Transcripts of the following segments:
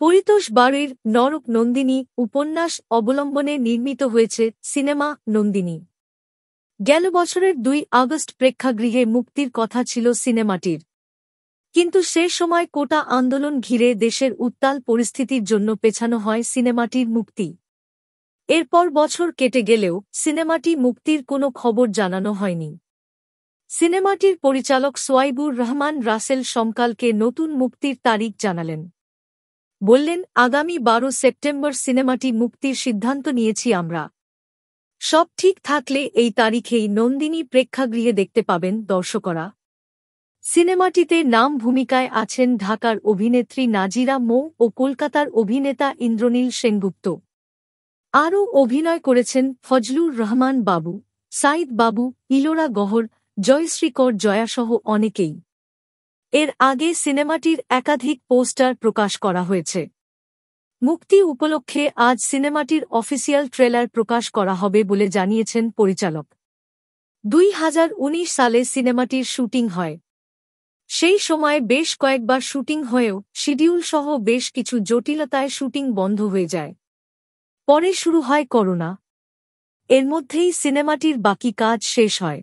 পরিতোষ বাড়ির নরক নন্দিনী উপন্যাস অবলম্বনে নির্মিত হয়েছে সিনেমা নন্দিনী। গেল বছরের ২ আগস্ট প্রেক্ষাগৃহে মুক্তির কথা ছিল সিনেমাটির, কিন্তু সে সময় কোটা আন্দোলন ঘিরে দেশের উত্তাল পরিস্থিতির জন্য পেছানো হয় সিনেমাটির মুক্তি। এরপর বছর কেটে গেলেও সিনেমাটি মুক্তির কোনো খবর জানানো হয়নি। সিনেমাটির পরিচালক সোয়াইবুর রহমান রাসেল সমকালকে নতুন মুক্তির তারিখ জানালেন। বললেন, আগামী ১২ সেপ্টেম্বর সিনেমাটি মুক্তির সিদ্ধান্ত নিয়েছি আমরা। সব ঠিক থাকলে এই তারিখেই নন্দিনী প্রেক্ষাগৃহে দেখতে পাবেন দর্শকরা। সিনেমাটিতে নাম ভূমিকায় আছেন ঢাকার অভিনেত্রী নাজিরা মৌ ও কলকাতার অভিনেতা ইন্দ্রনীল সেনগুপ্ত। আরও অভিনয় করেছেন ফজলুর রহমান বাবু, সাইদ বাবু, ইলোরা গহর, জয়শ্রী কর জয়াসহ অনেকেই। এর আগে সিনেমাটির একাধিক পোস্টার প্রকাশ করা হয়েছে। মুক্তি উপলক্ষে আজ সিনেমাটির অফিসিয়াল ট্রেলার প্রকাশ করা হবে বলে জানিয়েছেন পরিচালক। ২০১৯ সালে সিনেমাটির শুটিং হয়। সেই সময়ে বেশ কয়েকবার শুটিং হয়েও শিডিউল সহ বেশ কিছু জটিলতায় শুটিং বন্ধ হয়ে যায়। পরে শুরু হয় করোনা। এর মধ্যেই সিনেমাটির বাকি কাজ শেষ হয়।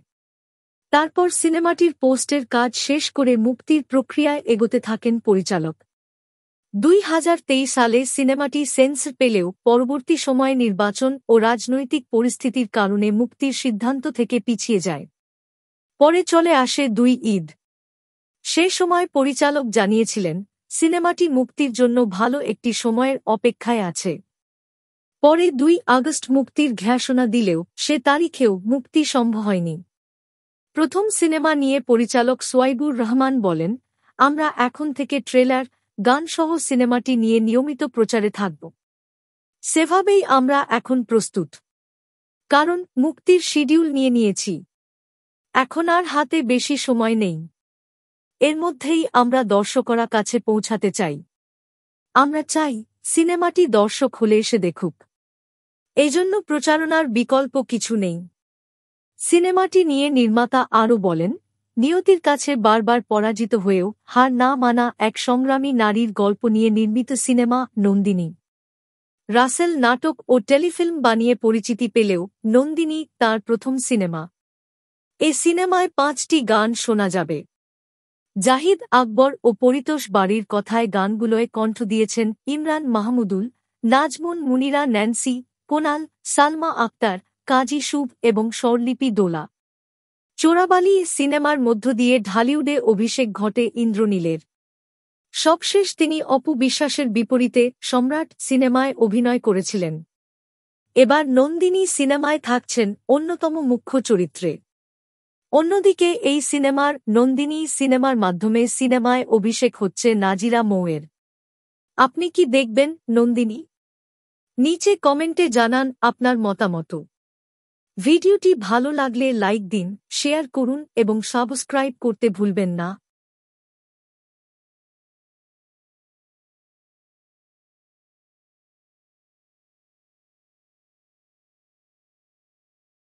তারপর সিনেমাটির পোস্টের কাজ শেষ করে মুক্তির প্রক্রিয়ায় এগোতে থাকেন পরিচালক। ২০২৩ সালে সিনেমাটি সেন্সর পেলেও পরবর্তী সময়ে নির্বাচন ও রাজনৈতিক পরিস্থিতির কারণে মুক্তির সিদ্ধান্ত থেকে পিছিয়ে যায়। পরে চলে আসে ২ ঈদ। সে সময় পরিচালক জানিয়েছিলেন, সিনেমাটি মুক্তির জন্য ভালো একটি সময়ের অপেক্ষায় আছে। পরে ২ আগস্ট মুক্তির ঘোষণা দিলেও সে তারিখেও মুক্তি সম্ভব হয়নি। প্রথম সিনেমা নিয়ে পরিচালক সোয়াইবুর রহমান বলেন, আমরা এখন থেকে ট্রেলার, গানসহ সিনেমাটি নিয়ে নিয়মিত প্রচারে থাকব। সেভাবেই আমরা এখন প্রস্তুত। কারণ মুক্তির শিডিউল নিয়ে নিয়েছি। এখন আর হাতে বেশি সময় নেই। এর মধ্যেই আমরা দর্শকরা কাছে পৌঁছাতে চাই। আমরা চাই সিনেমাটি দর্শক হলে এসে দেখুক। এজন্য প্রচারণার বিকল্প কিছু নেই। সিনেমাটি নিয়ে নির্মাতা আরও বলেন, নিয়তির কাছে বারবার পরাজিত হয়েও হার না মানা এক সংগ্রামী নারীর গল্প নিয়ে নির্মিত সিনেমা নন্দিনী। রাসেল নাটক ও টেলিফিল্ম বানিয়ে পরিচিতি পেলেও নন্দিনী তার প্রথম সিনেমা। এ সিনেমায় ৫টি গান শোনা যাবে। জাহিদ আকবর ও পরিতোষ বাড়ির কথায় গানগুলোয় কণ্ঠ দিয়েছেন ইমরান মাহমুদুল, নাজমুন মুনিরা, ন্যান্সি, কোনাল, সালমা আক্তার, কাজী শুভ এবং স্বরলিপি দোলা। চোরাবালি সিনেমার মধ্য দিয়ে ঢালিউডে অভিষেক ঘটে ইন্দ্রনীলের। সবশেষ তিনি অপু বিশ্বাসের বিপরীতে সম্রাট সিনেমায় অভিনয় করেছিলেন। এবার নন্দিনী সিনেমায় থাকছেন অন্যতম মুখ্য চরিত্রে। অন্যদিকে এই নন্দিনী সিনেমার মাধ্যমে সিনেমায় অভিষেক হচ্ছে নাজিরা মৌয়ের। আপনি কি দেখবেন নন্দিনী? নিচে কমেন্টে জানান আপনার মতামত। ভিডিওটি ভালো লাগলে লাইক দিন, শেয়ার করুন এবং সাবস্ক্রাইব করতে ভুলবেন না।